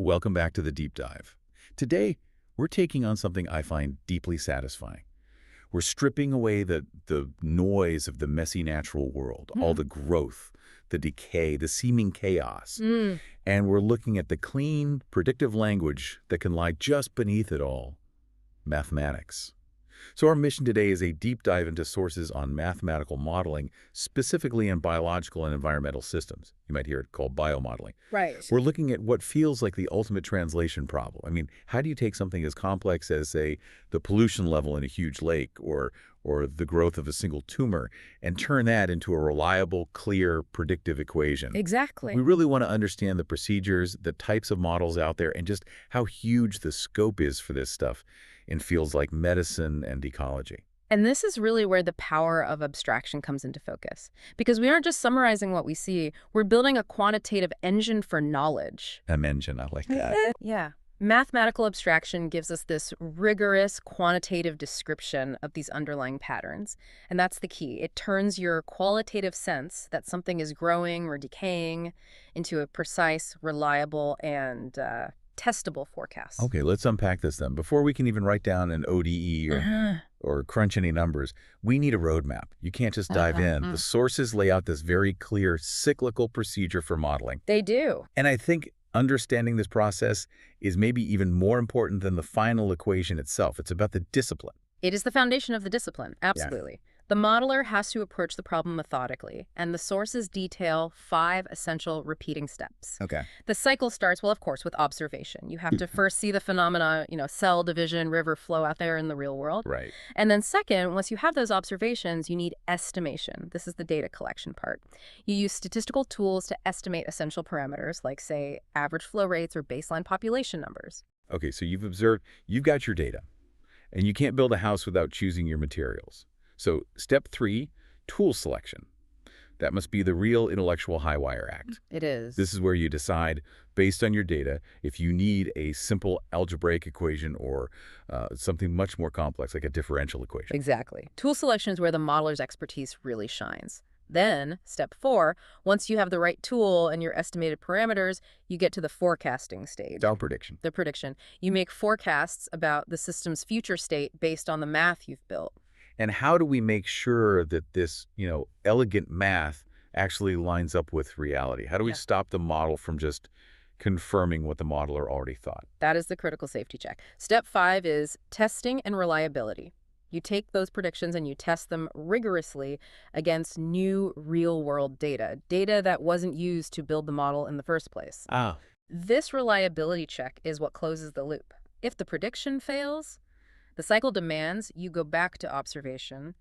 Welcome back to the deep dive. Today, we're taking on something I find deeply satisfying. We're stripping away the noise of the messy natural world, all the growth, the decay, the seeming chaos. And we're looking at the clean, predictive language that can lie just beneath it all, mathematics. So our mission today is a deep dive into sources on mathematical modeling, specifically in biological and environmental systems. You might hear it called biomodeling. Right. We're looking at what feels like the ultimate translation problem. I mean, how do you take something as complex as, say, the pollution level in a huge lake or the growth of a single tumor and turn that into a reliable, clear, predictive equation? Exactly. We really want to understand the procedures, the types of models out there, and just how huge the scope is for this stuff in fields like medicine and ecology. And this is really where the power of abstraction comes into focus. Because we aren't just summarizing what we see, we're building a quantitative engine for knowledge. Engine, I like that. Yeah. Mathematical abstraction gives us this rigorous quantitative description of these underlying patterns. And that's the key. It turns your qualitative sense that something is growing or decaying into a precise, reliable, and testable forecast. Okay, let's unpack this then. Before we can even write down an ODE or crunch any numbers, we need a roadmap. You can't just dive in. The sources lay out this very clear cyclical procedure for modeling. They do. And I think understanding this process is maybe even more important than the final equation itself. It's about the discipline. It is the foundation of the discipline, absolutely. Yeah. The modeler has to approach the problem methodically, and the sources detail 5 essential repeating steps. Okay. The cycle starts, well, of course, with observation. You have to first see the phenomena, cell division, river flow out there in the real world. Right. And then second, once you have those observations, you need estimation. This is the data collection part. You use statistical tools to estimate essential parameters, like, say, average flow rates or baseline population numbers. Okay, so you've observed, you've got your data, and you can't build a house without choosing your materials. So step 3, tool selection. That must be the real intellectual high-wire act. It is. This is where you decide, based on your data, if you need a simple algebraic equation or something much more complex, like a differential equation. Exactly. Tool selection is where the modeler's expertise really shines. Then, step 4, once you have the right tool and your estimated parameters, you get to the forecasting stage. Our prediction. The prediction. You make forecasts about the system's future state based on the math you've built. And how do we make sure that this, elegant math actually lines up with reality? How do we stop the model from just confirming what the modeler already thought? That is the critical safety check. Step 5 is testing and reliability. You take those predictions and you test them rigorously against new real-world data that wasn't used to build the model in the first place. This reliability check is what closes the loop. If the prediction fails, the cycle demands you go back to observation,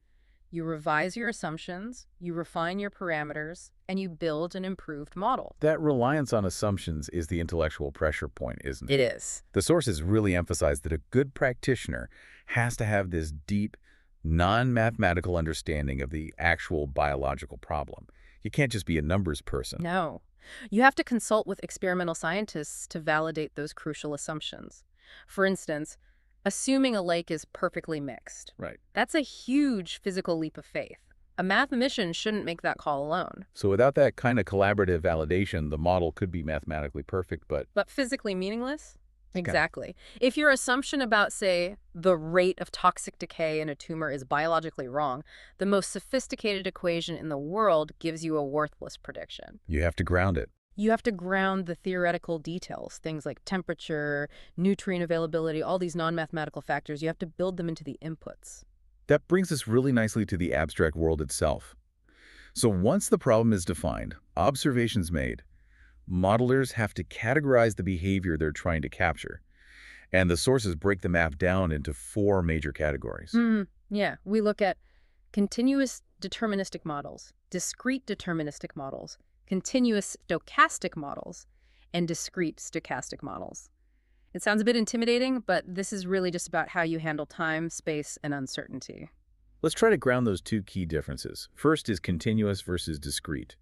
you revise your assumptions, you refine your parameters, and you build an improved model. That reliance on assumptions is the intellectual pressure point, isn't it? It is. The sources really emphasize that a good practitioner has to have this deep, non-mathematical understanding of the actual biological problem. You can't just be a numbers person. No. You have to consult with experimental scientists to validate those crucial assumptions. For instance, assuming a lake is perfectly mixed. Right. That's a huge physical leap of faith. A mathematician shouldn't make that call alone. So without that kind of collaborative validation, the model could be mathematically perfect, but physically meaningless? Exactly. If your assumption about, say, the rate of toxic decay in a tumor is biologically wrong, the most sophisticated equation in the world gives you a worthless prediction. You have to ground it. You have to ground the theoretical details, things like temperature, nutrient availability, all these non-mathematical factors. You have to build them into the inputs. That brings us really nicely to the abstract world itself. So once the problem is defined, observations made, modelers have to categorize the behavior they're trying to capture. And the sources break the map down into 4 major categories. Yeah, we look at continuous deterministic models, discrete deterministic models, continuous stochastic models, and discrete stochastic models. It sounds a bit intimidating, but this is really just about how you handle time, space, and uncertainty. Let's try to ground those 2 key differences. First is continuous versus discrete.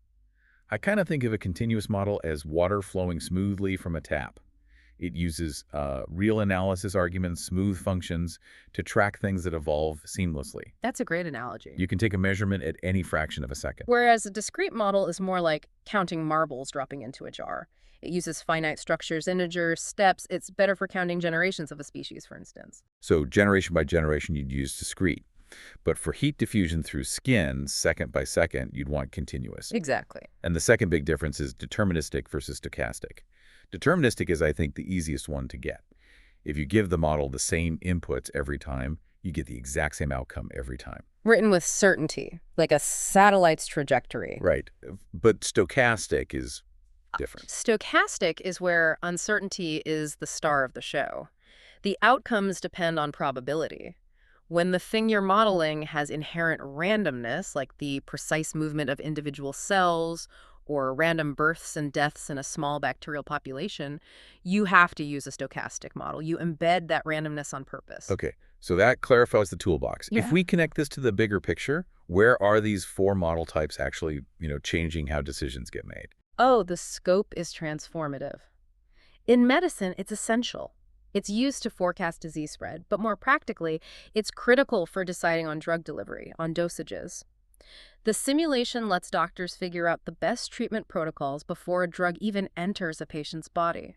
I kind of think of a continuous model as water flowing smoothly from a tap. It uses real analysis arguments, smooth functions to track things that evolve seamlessly. That's a great analogy. You can take a measurement at any fraction of a second. Whereas a discrete model is more like counting marbles dropping into a jar. It uses finite structures, integers, steps. It's better for counting generations of a species, for instance. So generation by generation, you'd use discrete. But for heat diffusion through skin, second by second, you'd want continuous. Exactly. And the second big difference is deterministic versus stochastic. Deterministic is, I think, the easiest one to get. If you give the model the same inputs every time, you get the exact same outcome every time. Written with certainty, like a satellite's trajectory. Right. But stochastic is different. Stochastic is where uncertainty is the star of the show. The outcomes depend on probability. When the thing you're modeling has inherent randomness, like the precise movement of individual cells or random births and deaths in a small bacterial population, you have to use a stochastic model. You embed that randomness on purpose. Okay, so that clarifies the toolbox. Yeah. If we connect this to the bigger picture, where are these four model types actually, changing how decisions get made? Oh, the scope is transformative. In medicine, it's essential. It's used to forecast disease spread, but more practically, it's critical for deciding on drug delivery, on dosages. The simulation lets doctors figure out the best treatment protocols before a drug even enters a patient's body.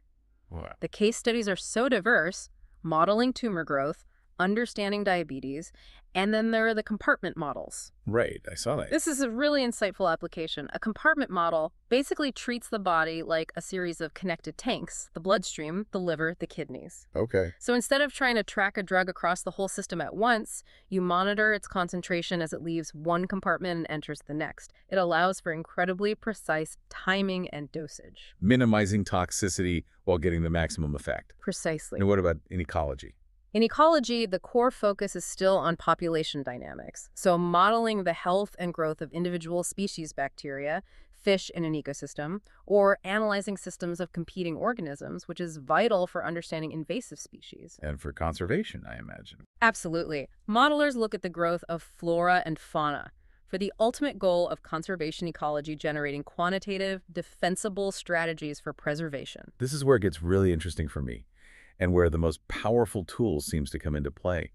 Wow. The case studies are so diverse, modeling tumor growth, understanding diabetes, and then there are the compartment models. Right, I saw that. This is a really insightful application. A compartment model basically treats the body like a series of connected tanks: the bloodstream, the liver, the kidneys. Okay. So instead of trying to track a drug across the whole system at once, you monitor its concentration as it leaves one compartment and enters the next. It allows for incredibly precise timing and dosage. Minimizing toxicity while getting the maximum effect. Precisely. And what about in ecology? In ecology, the core focus is still on population dynamics. So modeling the health and growth of individual species bacteria, fish in an ecosystem, or analyzing systems of competing organisms, which is vital for understanding invasive species. And for conservation, I imagine. Absolutely. Modelers look at the growth of flora and fauna for the ultimate goal of conservation ecology, generating quantitative, defensible strategies for preservation. This is where it gets really interesting for me, and where the most powerful tools seems to come into play.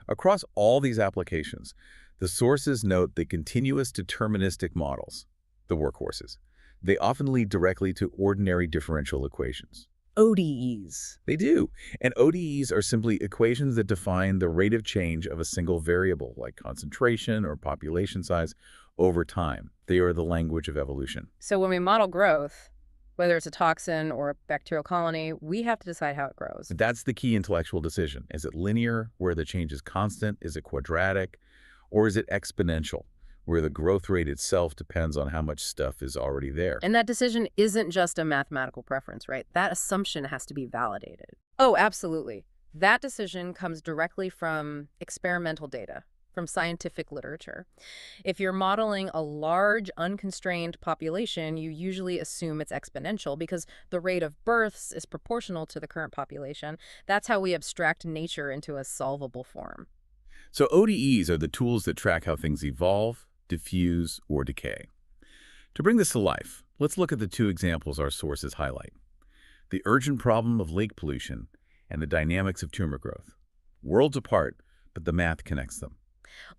Across all these applications, the sources note the continuous deterministic models, the workhorses. They often lead directly to ordinary differential equations. ODEs. They do. And ODEs are simply equations that define the rate of change of a single variable, like concentration or population size, over time. They are the language of evolution. So when we model growth, whether it's a toxin or a bacterial colony, we have to decide how it grows. That's the key intellectual decision. Is it linear, where the change is constant? Is it quadratic? Or is it exponential, where the growth rate itself depends on how much stuff is already there? And that decision isn't just a mathematical preference, right? That assumption has to be validated. Oh, absolutely. That decision comes directly from experimental data, from scientific literature. If you're modeling a large, unconstrained population, you usually assume it's exponential because the rate of births is proportional to the current population. That's how we abstract nature into a solvable form. So ODEs are the tools that track how things evolve, diffuse, or decay. To bring this to life, let's look at the two examples our sources highlight: the urgent problem of lake pollution and the dynamics of tumor growth. Worlds apart, but the math connects them.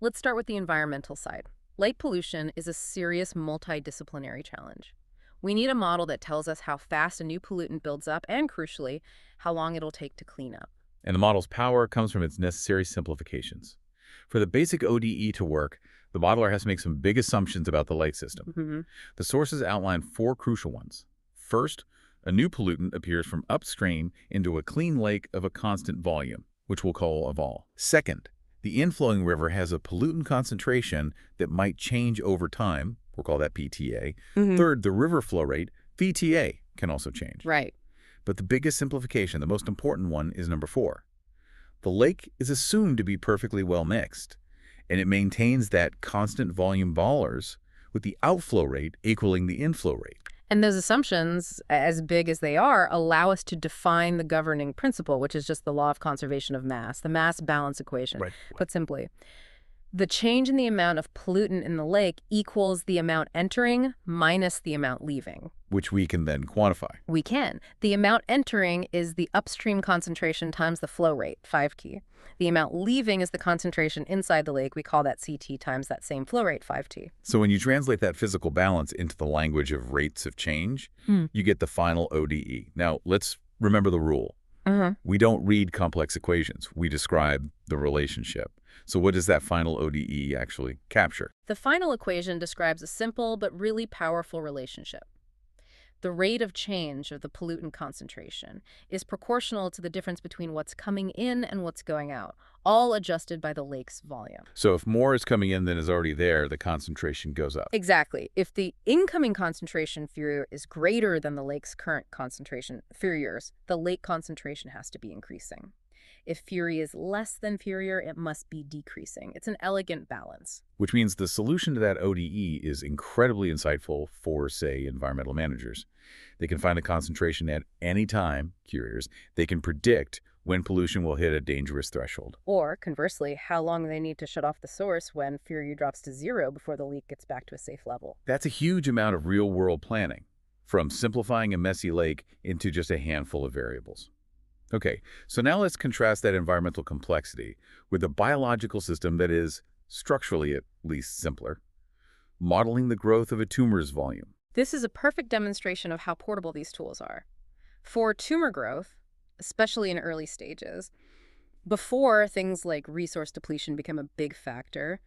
Let's start with the environmental side. Lake pollution is a serious multidisciplinary challenge. We need a model that tells us how fast a new pollutant builds up and, crucially, how long it'll take to clean up. And the model's power comes from its necessary simplifications. For the basic ODE to work, the modeler has to make some big assumptions about the lake system. The sources outline four crucial ones. First, a new pollutant appears from upstream into a clean lake of a constant volume, which we'll call a vol. Second, the inflowing river has a pollutant concentration that might change over time. We'll call that PTA. Third, the river flow rate, VTA, can also change. Right. But the biggest simplification, the most important one, is number 4. The lake is assumed to be perfectly well mixed, and it maintains that constant volume ballers with the outflow rate equaling the inflow rate. And those assumptions, as big as they are, allow us to define the governing principle, which is just the law of conservation of mass, the mass balance equation, Right. put simply. The change in the amount of pollutant in the lake equals the amount entering minus the amount leaving. Which we can then quantify. We can. The amount entering is the upstream concentration times the flow rate, 5T. The amount leaving is the concentration inside the lake. We call that CT times that same flow rate, 5T. So when you translate that physical balance into the language of rates of change, you get the final ODE. Now, let's remember the rule. We don't read complex equations. We describe the relationship. So what does that final ODE actually capture? The final equation describes a simple but really powerful relationship. The rate of change of the pollutant concentration is proportional to the difference between what's coming in and what's going out, all adjusted by the lake's volume. So if more is coming in than is already there, the concentration goes up. Exactly. If the incoming concentration Fourier is greater than the lake's current concentration Fouriers, the lake concentration has to be increasing. If Fourier is less than Fourier, it must be decreasing. It's an elegant balance. Which means the solution to that ODE is incredibly insightful for, say, environmental managers. They can find the concentration at any time, curious. They can predict when pollution will hit a dangerous threshold. Or, conversely, how long they need to shut off the source when Fourier drops to 0 before the leak gets back to a safe level. That's a huge amount of real-world planning, from simplifying a messy lake into just a handful of variables. Okay, so now let's contrast that environmental complexity with a biological system that is, structurally at least, simpler, modeling the growth of a tumor's volume. This is a perfect demonstration of how portable these tools are. For tumor growth, especially in early stages, before things like resource depletion become a big factor,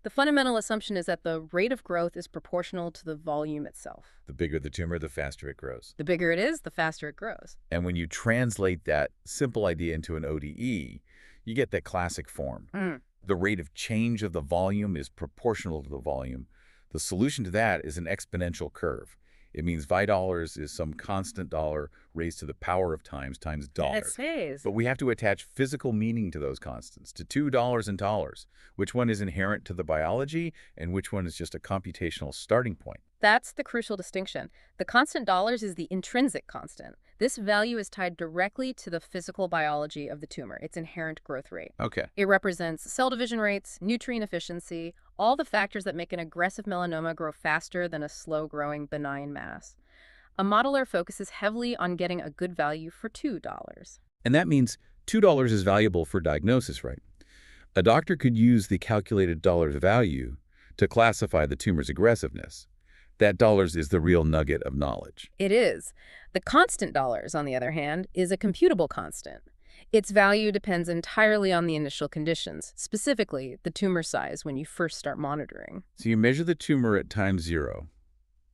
the fundamental assumption is that the rate of growth is proportional to the volume itself. The bigger the tumor, the faster it grows. The bigger it is, the faster it grows. And when you translate that simple idea into an ODE, you get that classic form. The rate of change of the volume is proportional to the volume. The solution to that is an exponential curve. It means $vi is some constant dollar raised to the power of times dollars. But we have to attach physical meaning to those constants, to $2 and dollars. Which one is inherent to the biology and which one is just a computational starting point? That's the crucial distinction. The constant dollars is the intrinsic constant. This value is tied directly to the physical biology of the tumor, its inherent growth rate. Okay. It represents cell division rates, nutrient efficiency, all the factors that make an aggressive melanoma grow faster than a slow-growing benign mass. A modeler focuses heavily on getting a good value for $2. And that means $2 is valuable for diagnosis, right? A doctor could use the calculated dollar's value to classify the tumor's aggressiveness. That dollars is the real nugget of knowledge. It is. The constant dollars, on the other hand, is a computable constant. Its value depends entirely on the initial conditions, specifically the tumor size when you first start monitoring. So you measure the tumor at time 0,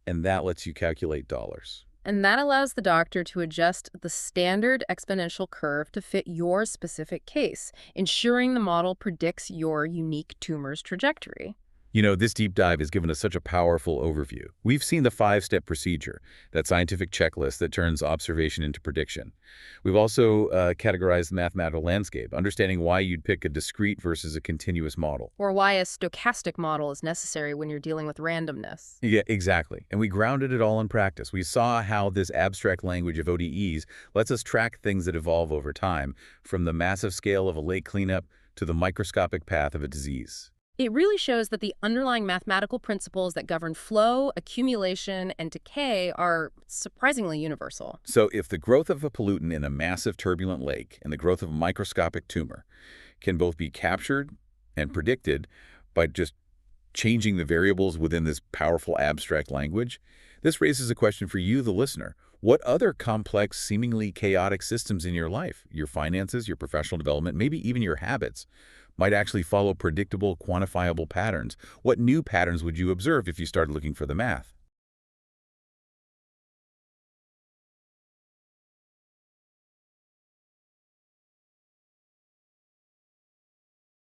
and that lets you calculate dollars. And that allows the doctor to adjust the standard exponential curve to fit your specific case, ensuring the model predicts your unique tumor's trajectory. You know, this deep dive has given us such a powerful overview. We've seen the 5-step procedure, that scientific checklist that turns observation into prediction. We've also categorized the mathematical landscape, understanding why you'd pick a discrete versus a continuous model. Or why a stochastic model is necessary when you're dealing with randomness. Yeah, exactly. And we grounded it all in practice. We saw how this abstract language of ODEs lets us track things that evolve over time, from the massive scale of a lake cleanup to the microscopic path of a disease. It really shows that the underlying mathematical principles that govern flow, accumulation, and decay are surprisingly universal. So if the growth of a pollutant in a massive turbulent lake and the growth of a microscopic tumor can both be captured and predicted by just changing the variables within this powerful abstract language, this raises a question for you, the listener. What other complex, seemingly chaotic systems in your life, your finances, your professional development, maybe even your habits, might actually follow predictable, quantifiable patterns? What new patterns would you observe if you started looking for the math?